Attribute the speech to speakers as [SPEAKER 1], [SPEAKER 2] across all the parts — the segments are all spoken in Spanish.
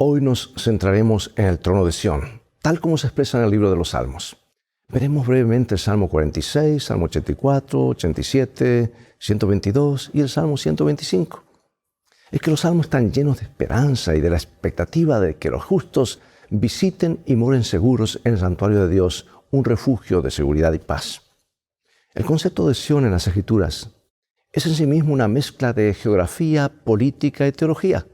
[SPEAKER 1] Hoy nos centraremos en el trono de Sión, tal como se expresa en el libro de los Salmos. Veremos brevemente el Salmo 46, Salmo 84, 87, 122 y el Salmo 125. Es que los salmos están llenos de esperanza y de la expectativa de que los justos visiten y moren seguros en el santuario de Dios, un refugio de seguridad y paz. El concepto de Sión en las Escrituras es en sí mismo una mezcla de geografía, política y teología.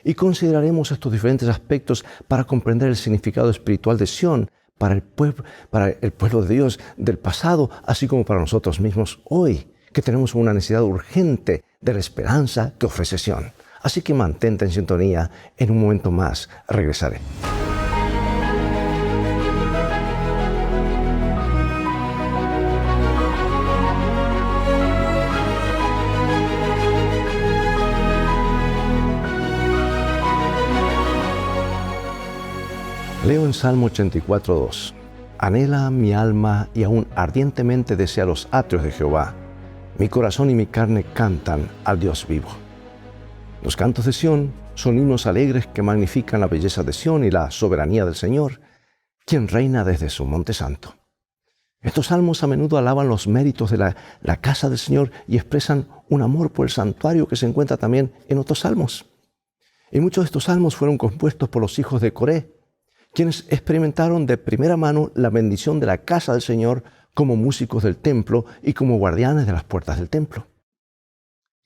[SPEAKER 1] Y consideraremos estos diferentes aspectos para comprender el significado espiritual de Sión para el pueblo de Dios del pasado, así como para nosotros mismos hoy, que tenemos una necesidad urgente de la esperanza que ofrece Sión. Así que mantente en sintonía, en un momento más regresaré. Leo en Salmo 84:2. Anhela mi alma y aún ardientemente desea los atrios de Jehová. Mi corazón y mi carne cantan al Dios vivo. Los cantos de Sión son himnos alegres que magnifican la belleza de Sión y la soberanía del Señor, quien reina desde su monte santo. Estos salmos a menudo alaban los méritos de la casa del Señor y expresan un amor por el santuario que se encuentra también en otros salmos. Y muchos de estos salmos fueron compuestos por los hijos de Coré, quienes experimentaron de primera mano la bendición de la casa del Señor como músicos del templo y como guardianes de las puertas del templo.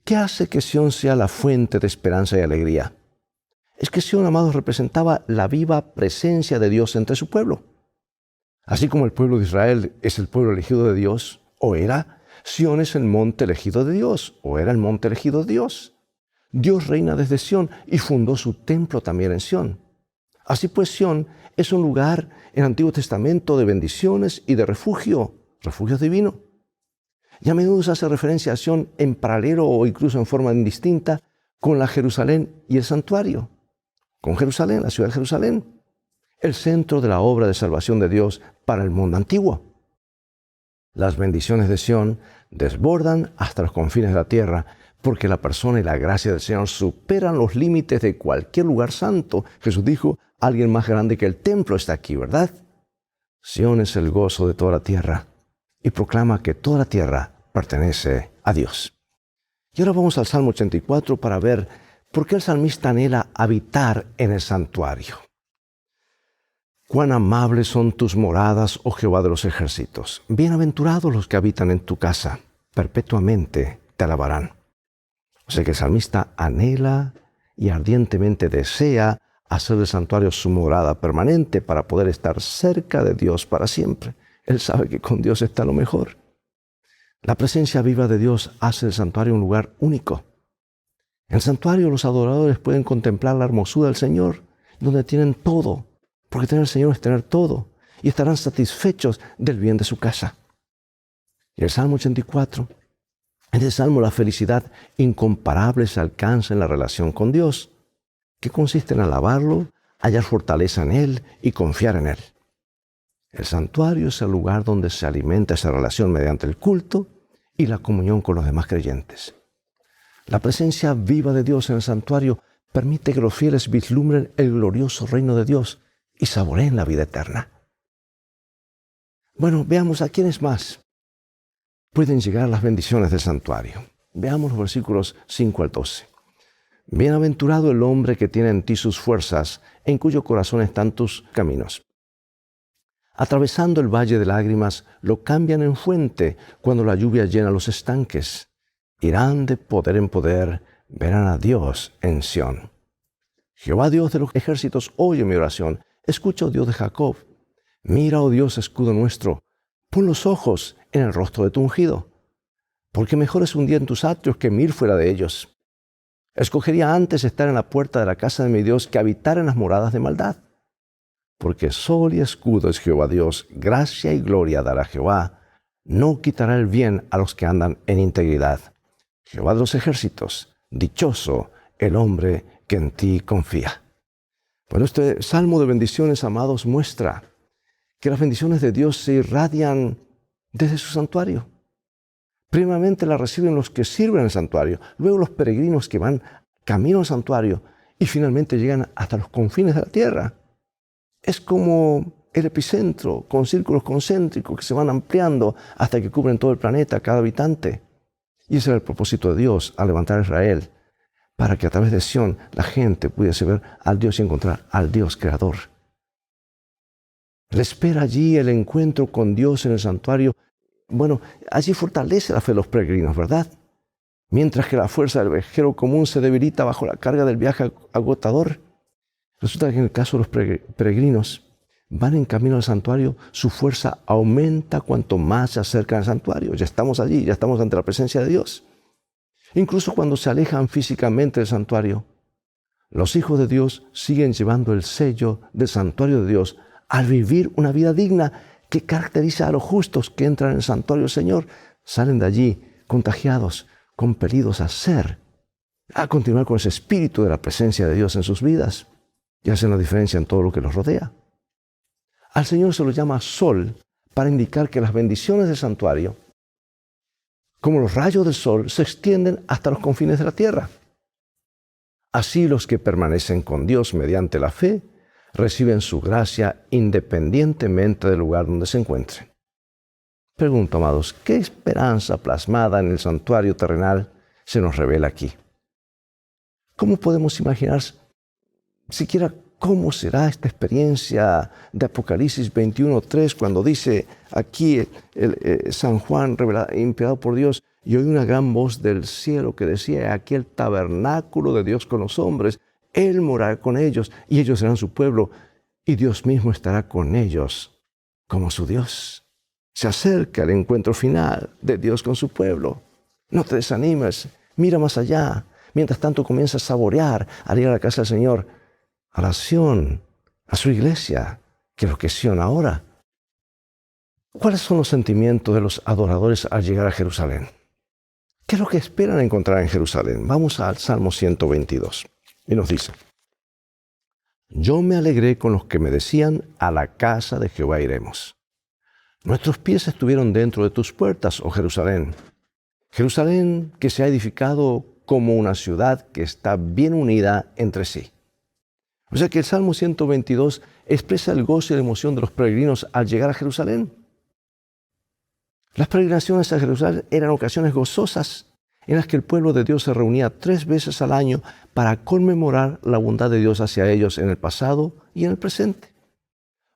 [SPEAKER 1] ¿Qué hace que Sión sea la fuente de esperanza y alegría? Es que Sión, amados, representaba la viva presencia de Dios entre su pueblo. Así como el pueblo de Israel es el pueblo elegido de Dios, o era, Sión es el monte elegido de Dios, o era el monte elegido de Dios. Dios reina desde Sión y fundó su templo también en Sión. Así pues, Sión es un lugar en el Antiguo Testamento de bendiciones y de refugio divino. Y a menudo se hace referencia a Sión en paralelo o incluso en forma indistinta con la Jerusalén y el santuario. Con Jerusalén, la ciudad de Jerusalén, el centro de la obra de salvación de Dios para el mundo antiguo. Las bendiciones de Sión desbordan hasta los confines de la tierra, porque la persona y la gracia del Señor superan los límites de cualquier lugar santo. Jesús dijo, alguien más grande que el templo está aquí, ¿verdad? Sión es el gozo de toda la tierra y proclama que toda la tierra pertenece a Dios. Y ahora vamos al Salmo 84 para ver por qué el salmista anhela habitar en el santuario. Cuán amables son tus moradas, oh Jehová de los ejércitos. Bienaventurados los que habitan en tu casa, perpetuamente te alabarán. O sea que el salmista anhela y ardientemente desea hacer del santuario su morada permanente para poder estar cerca de Dios para siempre. Él sabe que con Dios está lo mejor. La presencia viva de Dios hace del santuario un lugar único. En el santuario los adoradores pueden contemplar la hermosura del Señor, donde tienen todo, porque tener al Señor es tener todo, y estarán satisfechos del bien de su casa. Y el Salmo 84, en el Salmo la felicidad incomparable se alcanza en la relación con Dios, que consiste en alabarlo, hallar fortaleza en Él y confiar en Él. El santuario es el lugar donde se alimenta esa relación mediante el culto y la comunión con los demás creyentes. La presencia viva de Dios en el santuario permite que los fieles vislumbren el glorioso reino de Dios y saboreen la vida eterna. Bueno, veamos a quiénes más pueden llegar las bendiciones del santuario. Veamos los versículos 5 al 12. Bienaventurado el hombre que tiene en ti sus fuerzas, en cuyo corazón están tus caminos. Atravesando el valle de lágrimas, lo cambian en fuente cuando la lluvia llena los estanques. Irán de poder en poder, verán a Dios en Sión. Jehová Dios de los ejércitos, oye mi oración. Escucha, oh Dios de Jacob. Mira, oh Dios, escudo nuestro. Pon los ojos en el rostro de tu ungido. Porque mejor es un día en tus atrios que 1000 fuera de ellos. Escogería antes estar en la puerta de la casa de mi Dios que habitar en las moradas de maldad. Porque sol y escudo es Jehová Dios, gracia y gloria dará Jehová. No quitará el bien a los que andan en integridad. Jehová de los ejércitos, dichoso el hombre que en ti confía. Bueno, este salmo de bendiciones, amados, muestra que las bendiciones de Dios se irradian desde su santuario. Primeramente las reciben los que sirven en el santuario, luego los peregrinos que van camino al santuario y finalmente llegan hasta los confines de la tierra. Es como el epicentro, con círculos concéntricos que se van ampliando hasta que cubren todo el planeta, cada habitante. Y ese era el propósito de Dios al levantar a Israel, para que a través de Sión la gente pudiese ver al Dios y encontrar al Dios creador. Le espera allí el encuentro con Dios en el santuario. Bueno, allí fortalece la fe de los peregrinos, ¿verdad? Mientras que la fuerza del viajero común se debilita bajo la carga del viaje agotador. Resulta que en el caso de los peregrinos van en camino al santuario, su fuerza aumenta cuanto más se acercan al santuario. Ya estamos allí, ya estamos ante la presencia de Dios. Incluso cuando se alejan físicamente del santuario, los hijos de Dios siguen llevando el sello del santuario de Dios al vivir una vida digna que caracteriza a los justos que entran en el santuario del Señor. Salen de allí contagiados, compelidos a continuar con ese espíritu de la presencia de Dios en sus vidas y hacen la diferencia en todo lo que los rodea. Al Señor se lo llama sol para indicar que las bendiciones del santuario, como los rayos del sol, se extienden hasta los confines de la tierra. Así los que permanecen con Dios mediante la fe reciben su gracia independientemente del lugar donde se encuentren. Pregunto, amados, ¿qué esperanza plasmada en el santuario terrenal se nos revela aquí? ¿Cómo podemos imaginar siquiera cómo será esta experiencia de Apocalipsis 21:3 cuando dice aquí San Juan, inspirado por Dios, y oí una gran voz del cielo que decía: aquí el tabernáculo de Dios con los hombres, Él morará con ellos y ellos serán su pueblo y Dios mismo estará con ellos como su Dios. Se acerca el encuentro final de Dios con su pueblo. No te desanimes, mira más allá. Mientras tanto comienza a saborear al ir a la casa del Señor, a la Sión, a su iglesia, que es lo que es Sión ahora. ¿Cuáles son los sentimientos de los adoradores al llegar a Jerusalén? ¿Qué es lo que esperan encontrar en Jerusalén? Vamos al Salmo 122. Y nos dice: yo me alegré con los que me decían, a la casa de Jehová iremos. Nuestros pies estuvieron dentro de tus puertas, oh Jerusalén. Jerusalén que se ha edificado como una ciudad que está bien unida entre sí. O sea que el Salmo 122 expresa el gozo y la emoción de los peregrinos al llegar a Jerusalén. Las peregrinaciones a Jerusalén eran ocasiones gozosas en las que el pueblo de Dios se reunía 3 veces al año para conmemorar la bondad de Dios hacia ellos en el pasado y en el presente.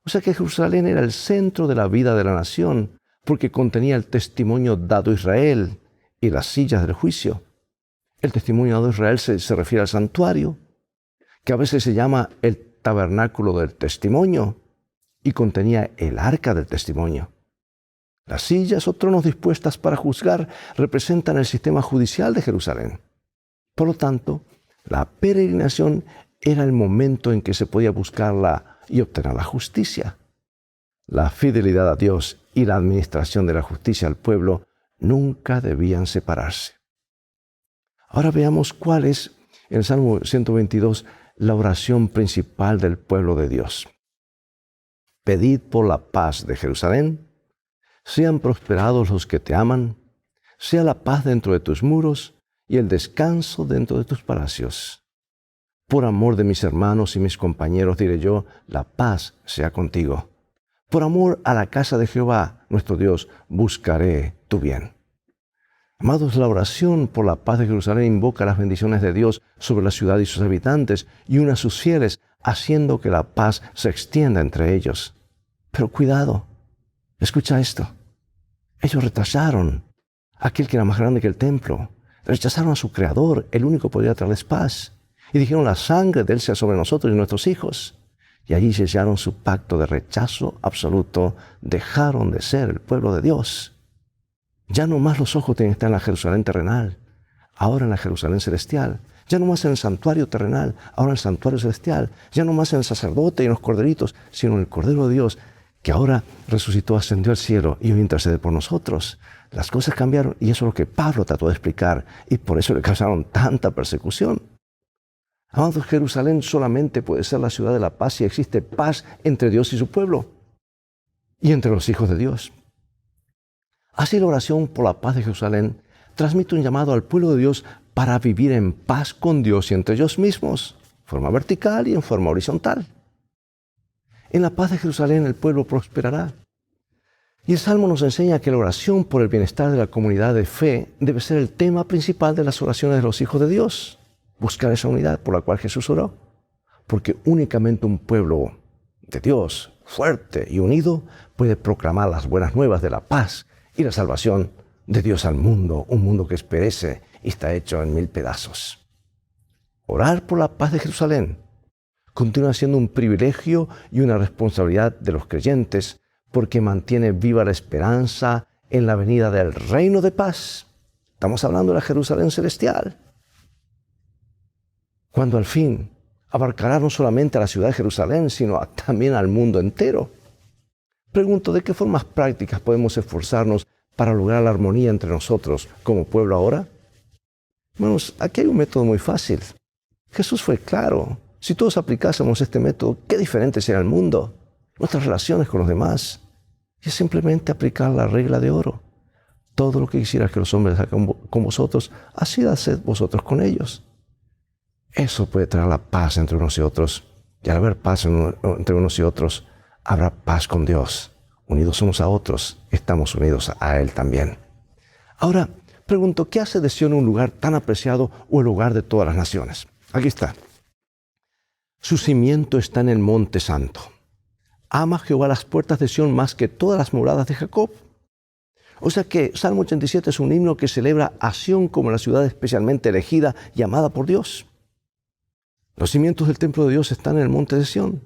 [SPEAKER 1] O sea que Jerusalén era el centro de la vida de la nación, porque contenía el testimonio dado a Israel y las sillas del juicio. El testimonio dado a Israel se refiere al santuario, que a veces se llama el tabernáculo del testimonio, y contenía el arca del testimonio. Las sillas o tronos dispuestas para juzgar representan el sistema judicial de Jerusalén. Por lo tanto, la peregrinación era el momento en que se podía buscarla y obtener la justicia. La fidelidad a Dios y la administración de la justicia al pueblo nunca debían separarse. Ahora veamos cuál es, en el Salmo 122, la oración principal del pueblo de Dios. Pedid por la paz de Jerusalén. Sean prosperados los que te aman, sea la paz dentro de tus muros y el descanso dentro de tus palacios. Por amor de mis hermanos y mis compañeros, diré yo, la paz sea contigo. Por amor a la casa de Jehová, nuestro Dios, buscaré tu bien. Amados, la oración por la paz de Jerusalén invoca las bendiciones de Dios sobre la ciudad y sus habitantes y une a sus fieles, haciendo que la paz se extienda entre ellos. Pero cuidado, escucha esto. Ellos rechazaron a aquel que era más grande que el templo. Rechazaron a su Creador, el único que podía traerles paz. Y dijeron: la sangre de Él sea sobre nosotros y nuestros hijos. Y allí sellaron su pacto de rechazo absoluto. Dejaron de ser el pueblo de Dios. Ya no más los ojos tienen que estar en la Jerusalén terrenal, ahora en la Jerusalén celestial. Ya no más en el santuario terrenal, ahora en el santuario celestial. Ya no más en el sacerdote y en los corderitos, sino en el Cordero de Dios, que ahora resucitó, ascendió al cielo y hoy intercede por nosotros. Las cosas cambiaron y eso es lo que Pablo trató de explicar, y por eso le causaron tanta persecución. Amados, Jerusalén solamente puede ser la ciudad de la paz si existe paz entre Dios y su pueblo y entre los hijos de Dios. Así la oración por la paz de Jerusalén transmite un llamado al pueblo de Dios para vivir en paz con Dios y entre ellos mismos. forma vertical y en forma horizontal. En la paz de Jerusalén el pueblo prosperará. Y el Salmo nos enseña que la oración por el bienestar de la comunidad de fe debe ser el tema principal de las oraciones de los hijos de Dios. Buscar esa unidad por la cual Jesús oró. Porque únicamente un pueblo de Dios, fuerte y unido, puede proclamar las buenas nuevas de la paz y la salvación de Dios al mundo, un mundo que perece y está hecho en 1000 pedazos. Orar por la paz de Jerusalén continúa siendo un privilegio y una responsabilidad de los creyentes porque mantiene viva la esperanza en la venida del reino de paz. Estamos hablando de la Jerusalén celestial. Cuando al fin abarcará no solamente a la ciudad de Jerusalén, sino también al mundo entero. Pregunto, ¿de qué formas prácticas podemos esforzarnos para lograr la armonía entre nosotros como pueblo ahora? Bueno, aquí hay un método muy fácil. Jesús fue claro. Si todos aplicásemos este método, qué diferente sería el mundo, nuestras relaciones con los demás. Y es simplemente aplicar la regla de oro. Todo lo que quisiera que los hombres hagan con vosotros, así haced vosotros con ellos. Eso puede traer la paz entre unos y otros. Y al haber paz entre unos y otros, habrá paz con Dios. Unidos unos a otros, estamos unidos a Él también. Ahora, pregunto, ¿qué hace de Sión un lugar tan apreciado o el hogar de todas las naciones? Aquí está. Su cimiento está en el monte santo. Ama Jehová las puertas de Sión más que todas las moradas de Jacob. O sea que Salmo 87 es un himno que celebra a Sión como la ciudad especialmente elegida y amada por Dios. Los cimientos del templo de Dios están en el monte de Sión.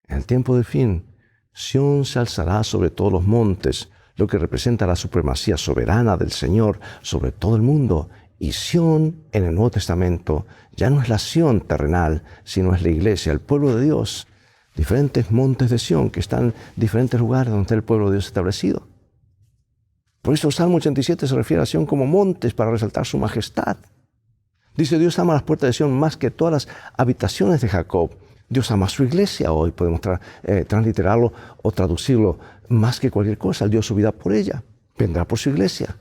[SPEAKER 1] En el tiempo del fin, Sión se alzará sobre todos los montes, lo que representa la supremacía soberana del Señor sobre todo el mundo. Y Sión, en el Nuevo Testamento, ya no es la Sión terrenal, sino es la iglesia, el pueblo de Dios. Diferentes montes de Sión que están en diferentes lugares donde está el pueblo de Dios establecido. Por eso el Salmo 87 se refiere a Sión como montes para resaltar su majestad. Dice, Dios ama las puertas de Sión más que todas las habitaciones de Jacob. Dios ama a su iglesia hoy, podemos transliterarlo o traducirlo, más que cualquier cosa. Él dio su vida por ella, vendrá por su iglesia.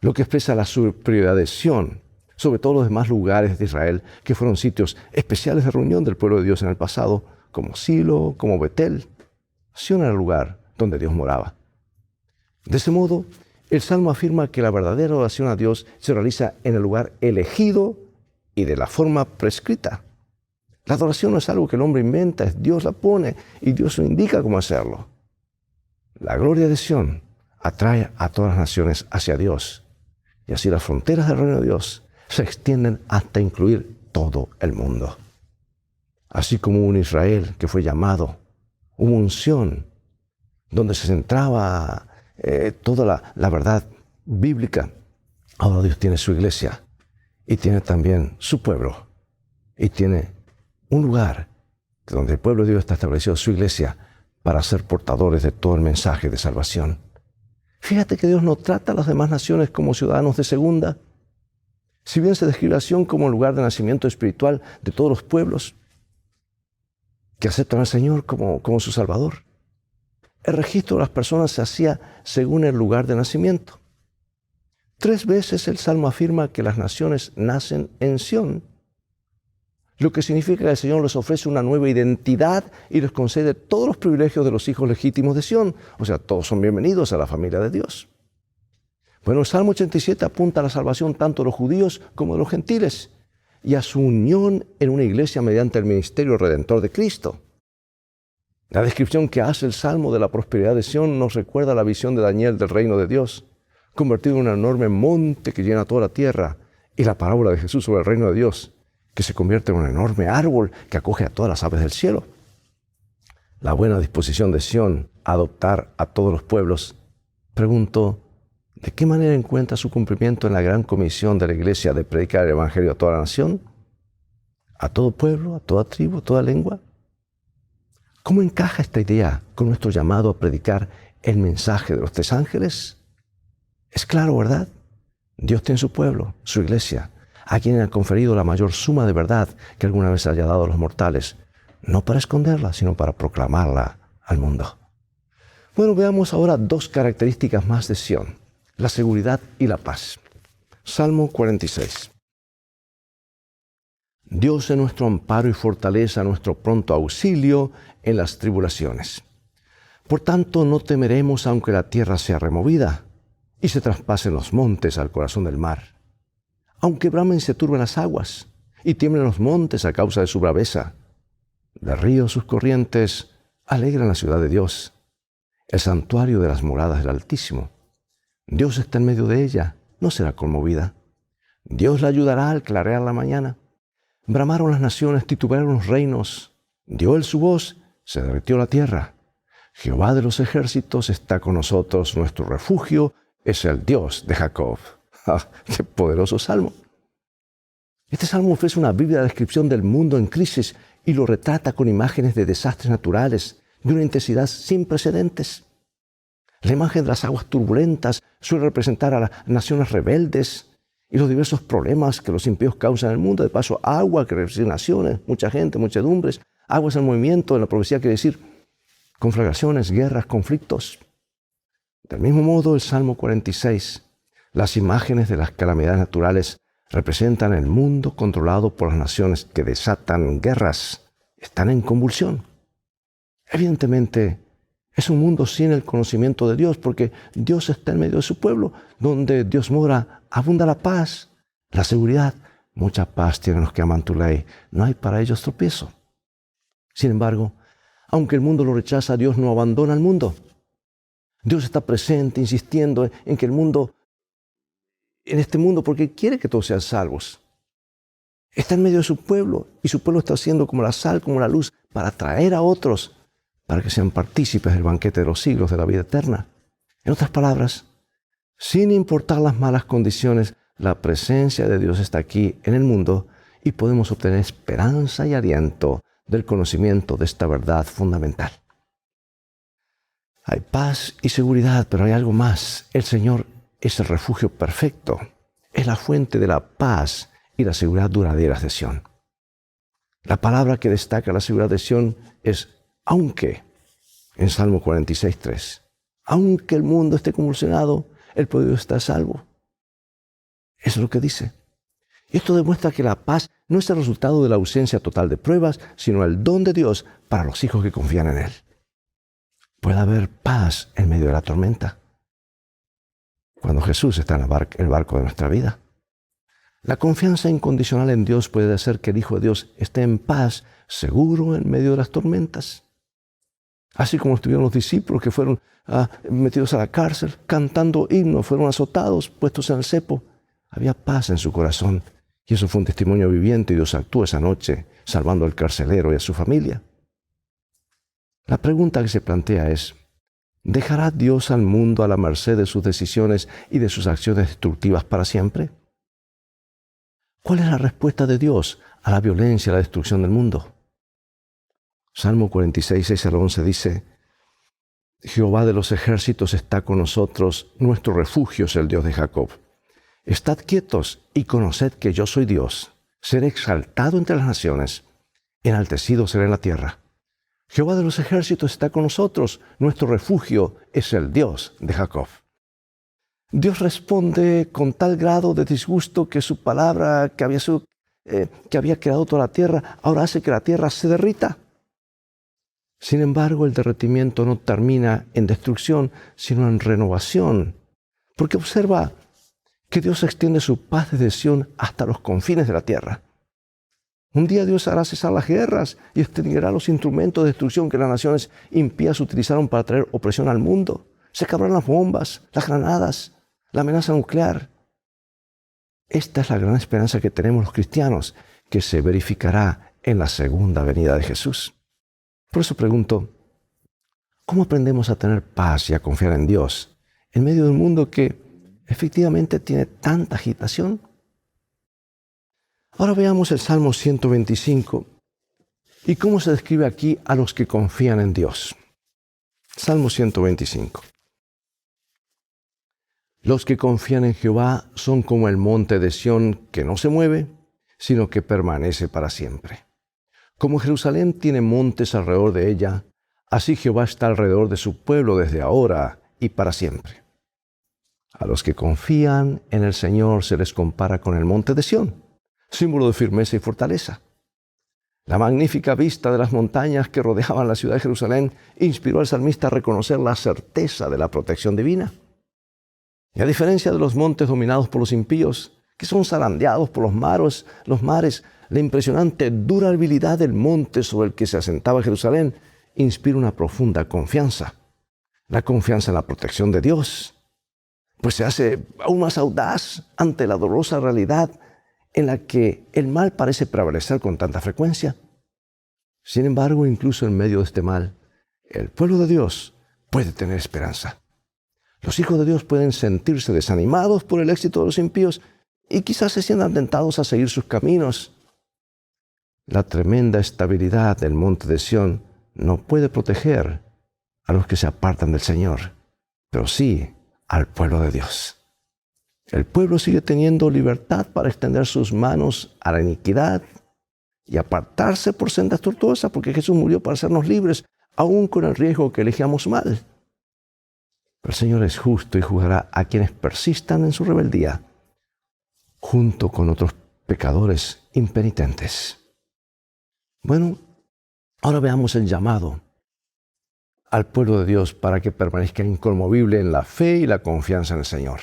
[SPEAKER 1] Lo que expresa la superioridad de Sión sobre todos los demás lugares de Israel, que fueron sitios especiales de reunión del pueblo de Dios en el pasado, como Silo, como Betel. Sión era el lugar donde Dios moraba. De ese modo, el Salmo afirma que la verdadera oración a Dios se realiza en el lugar elegido y de la forma prescrita. La adoración no es algo que el hombre inventa, es Dios la pone y Dios lo indica cómo hacerlo. La gloria de Sión atrae a todas las naciones hacia Dios. Y así las fronteras del reino de Dios se extienden hasta incluir todo el mundo. Así como un Israel que fue llamado, una unción, donde se centraba toda la verdad bíblica. Ahora Dios tiene su iglesia y tiene también su pueblo. Y tiene un lugar donde el pueblo de Dios está establecido, su iglesia, para ser portadores de todo el mensaje de salvación. Fíjate que Dios no trata a las demás naciones como ciudadanos de segunda. Si bien se describe a Sión como el lugar de nacimiento espiritual de todos los pueblos que aceptan al Señor como su Salvador, el registro de las personas se hacía según el lugar de nacimiento. 3 veces el Salmo afirma que las naciones nacen en Sión, lo que significa que el Señor les ofrece una nueva identidad y les concede todos los privilegios de los hijos legítimos de Sión. O sea, todos son bienvenidos a la familia de Dios. Bueno, el Salmo 87 apunta a la salvación tanto de los judíos como de los gentiles y a su unión en una iglesia mediante el ministerio redentor de Cristo. La descripción que hace el Salmo de la prosperidad de Sión nos recuerda la visión de Daniel del reino de Dios, convertido en un enorme monte que llena toda la tierra, y la parábola de Jesús sobre el reino de Dios, que se convierte en un enorme árbol que acoge a todas las aves del cielo. La buena disposición de Sión a adoptar a todos los pueblos, pregunto, ¿de qué manera encuentra su cumplimiento en la gran comisión de la iglesia de predicar el evangelio a toda la nación? ¿A todo pueblo, a toda tribu, a toda lengua? ¿Cómo encaja esta idea con nuestro llamado a predicar el mensaje de los 3 ángeles? Es claro, ¿verdad? Dios tiene su pueblo, su iglesia, a quien ha conferido la mayor suma de verdad que alguna vez haya dado a los mortales, no para esconderla, sino para proclamarla al mundo. Bueno, veamos ahora 2 características más de Sión, la seguridad y la paz. Salmo 46. Dios es nuestro amparo y fortaleza, nuestro pronto auxilio en las tribulaciones. Por tanto, no temeremos aunque la tierra sea removida y se traspasen los montes al corazón del mar. Aunque bramen y se turben las aguas y tiemblen los montes a causa de su braveza. De ríos sus corrientes alegran la ciudad de Dios, el santuario de las moradas del Altísimo. Dios está en medio de ella, no será conmovida. Dios la ayudará al clarear la mañana. Bramaron las naciones, titubearon los reinos. Dio él su voz, se derritió la tierra. Jehová de los ejércitos está con nosotros, nuestro refugio es el Dios de Jacob. ¡Ah, qué poderoso salmo! Este salmo ofrece una vívida descripción del mundo en crisis y lo retrata con imágenes de desastres naturales de una intensidad sin precedentes. La imagen de las aguas turbulentas suele representar a las naciones rebeldes y los diversos problemas que los impíos causan en el mundo. De paso, agua que representa naciones, mucha gente, muchedumbres. Agua es el movimiento, en la profecía quiere decir conflagraciones, guerras, conflictos. Del mismo modo, el Salmo 46, las imágenes de las calamidades naturales representan el mundo controlado por las naciones que desatan guerras, están en convulsión. Evidentemente, es un mundo sin el conocimiento de Dios, porque Dios está en medio de su pueblo. Donde Dios mora, abunda la paz, la seguridad. Mucha paz tienen los que aman tu ley. No hay para ellos tropiezo. Sin embargo, aunque el mundo lo rechaza, Dios no abandona al mundo. Dios está presente, insistiendo en que en este mundo, porque quiere que todos sean salvos. Está en medio de su pueblo, y su pueblo está siendo como la sal, como la luz, para atraer a otros, para que sean partícipes del banquete de los siglos de la vida eterna. En otras palabras, sin importar las malas condiciones, la presencia de Dios está aquí en el mundo y podemos obtener esperanza y aliento del conocimiento de esta verdad fundamental. Hay paz y seguridad, pero hay algo más. El Señor es el refugio perfecto, es la fuente de la paz y la seguridad duraderas de Sión. La palabra que destaca la seguridad de Sión es aunque, en Salmo 46:3. Aunque el mundo esté convulsionado, el pueblo de Dios está a salvo. Eso es lo que dice. Y esto demuestra que la paz no es el resultado de la ausencia total de pruebas, sino el don de Dios para los hijos que confían en Él. Puede haber paz en medio de la tormenta, cuando Jesús está en el barco de nuestra vida. La confianza incondicional en Dios puede hacer que el Hijo de Dios esté en paz, seguro en medio de las tormentas. Así como estuvieron los discípulos que fueron metidos a la cárcel, cantando himnos, fueron azotados, puestos en el cepo. Había paz en su corazón. Y eso fue un testimonio viviente y Dios actuó esa noche, salvando al carcelero y a su familia. La pregunta que se plantea es, ¿dejará Dios al mundo a la merced de sus decisiones y de sus acciones destructivas para siempre? ¿Cuál es la respuesta de Dios a la violencia y a la destrucción del mundo? Salmo 46, 6 al 11 dice, Jehová de los ejércitos está con nosotros, nuestro refugio es el Dios de Jacob. Estad quietos y conoced que yo soy Dios. Seré exaltado entre las naciones, enaltecido seré en la tierra. Jehová de los ejércitos está con nosotros, nuestro refugio es el Dios de Jacob. Dios responde con tal grado de disgusto que su palabra que había creado toda la tierra, ahora hace que la tierra se derrita. Sin embargo, el derretimiento no termina en destrucción, sino en renovación. Porque observa que Dios extiende su paz desde Sión hasta los confines de la tierra. Un día Dios hará cesar las guerras y extinguirá los instrumentos de destrucción que las naciones impías utilizaron para traer opresión al mundo. Se acabarán las bombas, las granadas, la amenaza nuclear. Esta es la gran esperanza que tenemos los cristianos, que se verificará en la segunda venida de Jesús. Por eso pregunto, ¿cómo aprendemos a tener paz y a confiar en Dios en medio de un mundo que efectivamente tiene tanta agitación? Ahora veamos el Salmo 125 y cómo se describe aquí a los que confían en Dios. Salmo 125. Los que confían en Jehová son como el monte de Sión que no se mueve, sino que permanece para siempre. Como Jerusalén tiene montes alrededor de ella, así Jehová está alrededor de su pueblo desde ahora y para siempre. A los que confían en el Señor se les compara con el monte de Sión, símbolo de firmeza y fortaleza. La magnífica vista de las montañas que rodeaban la ciudad de Jerusalén inspiró al salmista a reconocer la certeza de la protección divina. Y a diferencia de los montes dominados por los impíos, que son zarandeados por los mares, la impresionante durabilidad del monte sobre el que se asentaba Jerusalén inspira una profunda confianza. La confianza en la protección de Dios, pues se hace aún más audaz ante la dolorosa realidad en la que el mal parece prevalecer con tanta frecuencia. Sin embargo, incluso en medio de este mal, el pueblo de Dios puede tener esperanza. Los hijos de Dios pueden sentirse desanimados por el éxito de los impíos y quizás se sientan tentados a seguir sus caminos. La tremenda estabilidad del monte de Sión no puede proteger a los que se apartan del Señor, pero sí al pueblo de Dios. El pueblo sigue teniendo libertad para extender sus manos a la iniquidad y apartarse por sendas tortuosas, porque Jesús murió para hacernos libres, aun con el riesgo que elijamos mal. Pero el Señor es justo y juzgará a quienes persistan en su rebeldía, junto con otros pecadores impenitentes. Bueno, ahora veamos el llamado al pueblo de Dios para que permanezca inconmovible en la fe y la confianza en el Señor.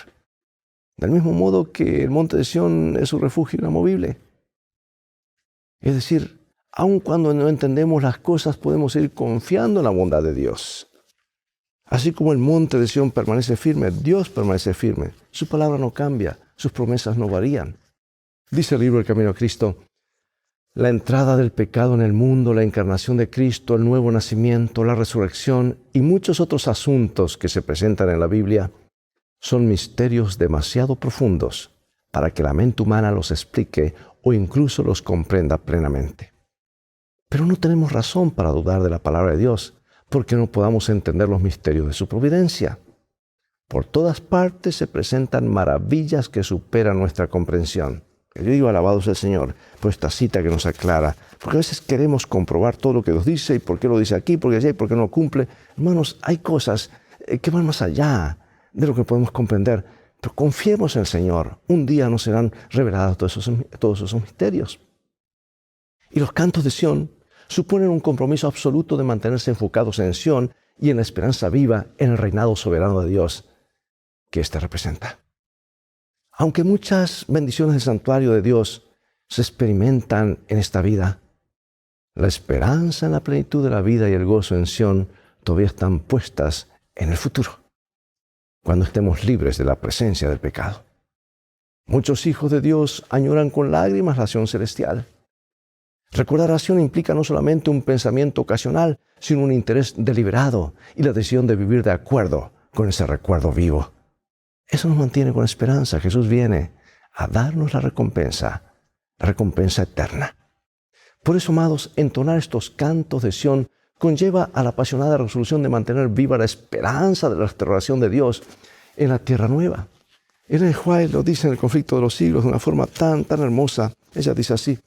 [SPEAKER 1] Del mismo modo que el monte de Sión es su refugio inamovible. Es decir, aun cuando no entendemos las cosas, podemos seguir confiando en la bondad de Dios. Así como el monte de Sión permanece firme, Dios permanece firme. Su palabra no cambia, sus promesas no varían. Dice el libro El Camino a Cristo: la entrada del pecado en el mundo, la encarnación de Cristo, el nuevo nacimiento, la resurrección y muchos otros asuntos que se presentan en la Biblia son misterios demasiado profundos para que la mente humana los explique o incluso los comprenda plenamente. Pero no tenemos razón para dudar de la palabra de Dios, porque no podamos entender los misterios de su providencia. Por todas partes se presentan maravillas que superan nuestra comprensión. Yo digo, alabado sea el Señor por esta cita que nos aclara, porque a veces queremos comprobar todo lo que Dios dice y por qué lo dice aquí, por qué allá y por qué no cumple. Hermanos, hay cosas que van más allá de lo que podemos comprender, pero confiemos en el Señor. Un día nos serán revelados todos esos misterios. Y los cantos de Sión suponen un compromiso absoluto de mantenerse enfocados en Sión y en la esperanza viva en el reinado soberano de Dios que éste representa. Aunque muchas bendiciones del santuario de Dios se experimentan en esta vida, la esperanza en la plenitud de la vida y el gozo en Sión todavía están puestas en el futuro, cuando estemos libres de la presencia del pecado. Muchos hijos de Dios añoran con lágrimas la Sión celestial. Recordar a Sión implica no solamente un pensamiento ocasional, sino un interés deliberado y la decisión de vivir de acuerdo con ese recuerdo vivo. Eso nos mantiene con esperanza. Jesús viene a darnos la recompensa eterna. Por eso, amados, entonar estos cantos de Sión conlleva a la apasionada resolución de mantener viva la esperanza de la restauración de Dios en la tierra nueva. Ellen White lo dice en El conflicto de los siglos de una forma tan hermosa. Ella dice así: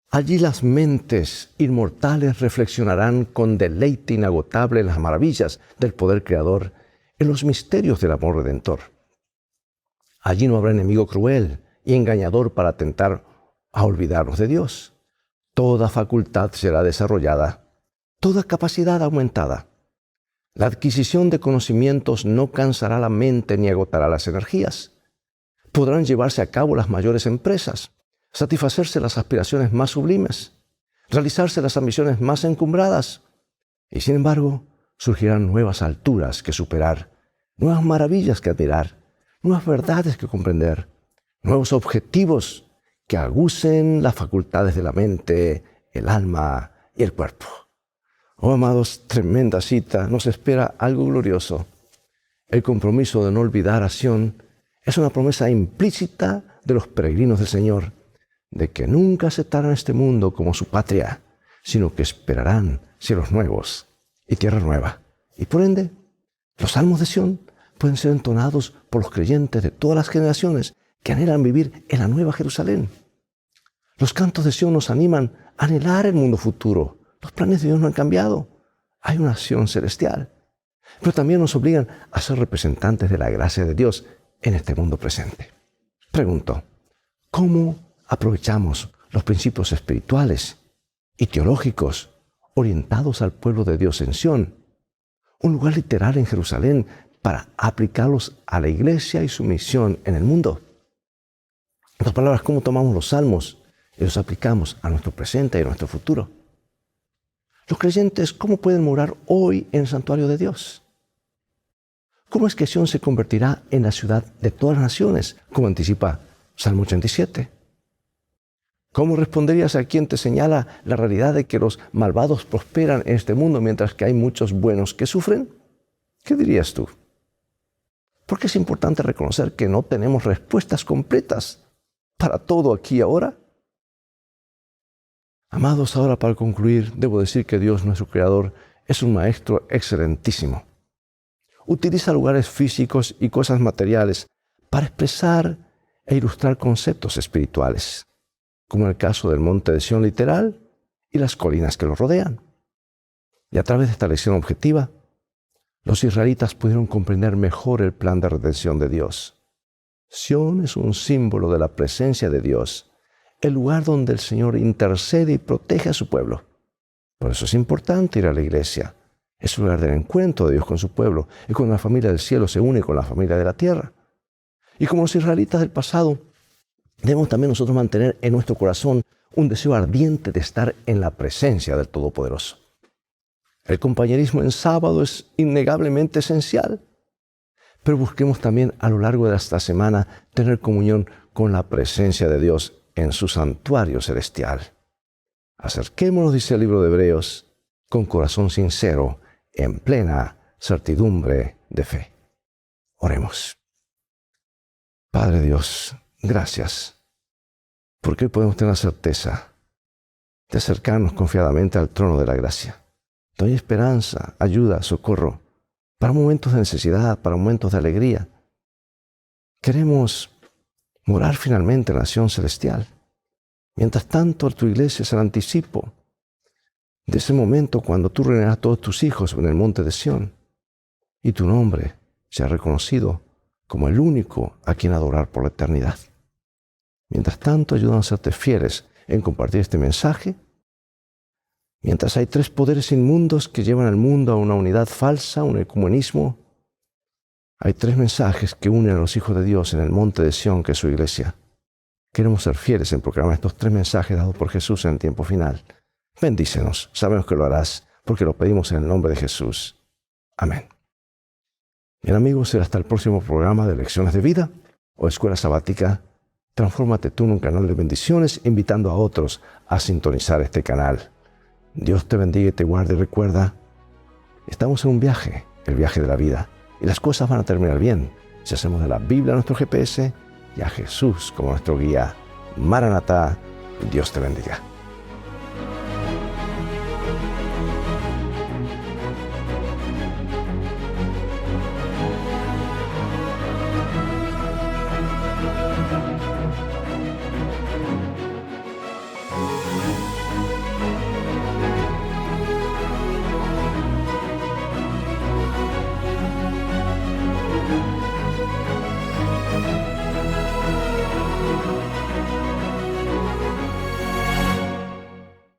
[SPEAKER 1] allí las mentes inmortales reflexionarán con deleite inagotable en las maravillas del poder creador, en los misterios del amor redentor. Allí no habrá enemigo cruel y engañador para tentar a olvidarnos de Dios. Toda facultad será desarrollada, toda capacidad aumentada. La adquisición de conocimientos no cansará la mente ni agotará las energías. Podrán llevarse a cabo las mayores empresas, satisfacerse las aspiraciones más sublimes, realizarse las ambiciones más encumbradas. Y sin embargo, surgirán nuevas alturas que superar, nuevas maravillas que admirar, nuevas verdades que comprender, nuevos objetivos que agucen las facultades de la mente, el alma y el cuerpo. Oh, amados, tremenda cita, nos espera algo glorioso. El compromiso de no olvidar a Sión es una promesa implícita de los peregrinos del Señor, de que nunca aceptarán este mundo como su patria, sino que esperarán cielos nuevos y tierra nueva. Y por ende, los salmos de Sión pueden ser entonados por los creyentes de todas las generaciones que anhelan vivir en la nueva Jerusalén. Los cantos de Sión nos animan a anhelar el mundo futuro. Los planes de Dios no han cambiado. Hay una Sión celestial. Pero también nos obligan a ser representantes de la gracia de Dios en este mundo presente. Pregunto, ¿cómo aprovechamos los principios espirituales y teológicos orientados al pueblo de Dios en Sión, un lugar literal en Jerusalén para aplicarlos a la iglesia y su misión en el mundo. En otras palabras, ¿cómo tomamos los salmos y los aplicamos a nuestro presente y a nuestro futuro? Los creyentes, ¿cómo pueden morar hoy en el santuario de Dios? ¿Cómo es que Sión se convertirá en la ciudad de todas las naciones, como anticipa Salmo 87? ¿Cómo responderías a quien te señala la realidad de que los malvados prosperan en este mundo mientras que hay muchos buenos que sufren? ¿Qué dirías tú? Porque es importante reconocer que no tenemos respuestas completas para todo aquí y ahora. Amados, ahora para concluir, debo decir que Dios, nuestro Creador, es un maestro excelentísimo. Utiliza lugares físicos y cosas materiales para expresar e ilustrar conceptos espirituales, como en el caso del monte de Sión literal y las colinas que lo rodean. Y a través de esta lección objetiva, los israelitas pudieron comprender mejor el plan de redención de Dios. Sión es un símbolo de la presencia de Dios, el lugar donde el Señor intercede y protege a su pueblo. Por eso es importante ir a la iglesia. Es un lugar del encuentro de Dios con su pueblo, y cuando la familia del cielo se une con la familia de la tierra. Y como los israelitas del pasado, debemos también nosotros mantener en nuestro corazón un deseo ardiente de estar en la presencia del Todopoderoso. El compañerismo en sábado es innegablemente esencial, pero busquemos también a lo largo de esta semana tener comunión con la presencia de Dios en su santuario celestial. Acerquémonos, dice el libro de Hebreos, con corazón sincero, en plena certidumbre de fe. Oremos. Padre Dios, gracias, porque hoy podemos tener la certeza de acercarnos confiadamente al trono de la gracia. Te doy esperanza, ayuda, socorro, para momentos de necesidad, para momentos de alegría. Queremos morar finalmente en la nación celestial. Mientras tanto, tu iglesia es el anticipo de ese momento cuando tú reunirás a todos tus hijos en el monte de Sión y tu nombre sea reconocido como el único a quien adorar por la eternidad. Mientras tanto, ayúdanos a serte fieles en compartir este mensaje. Mientras hay 3 poderes inmundos que llevan al mundo a una unidad falsa, un ecumenismo, hay 3 mensajes que unen a los hijos de Dios en el monte de Sión, que es su iglesia. Queremos ser fieles en proclamar estos 3 mensajes dados por Jesús en el tiempo final. Bendícenos, sabemos que lo harás, porque lo pedimos en el nombre de Jesús. Amén. Bien amigos, será hasta el próximo programa de Lecciones de Vida o Escuela Sabática. Transfórmate tú en un canal de bendiciones, invitando a otros a sintonizar este canal. Dios te bendiga y te guarde y recuerda, estamos en un viaje, el viaje de la vida, y las cosas van a terminar bien si hacemos de la Biblia nuestro GPS y a Jesús como nuestro guía. Maranatá, Dios te bendiga.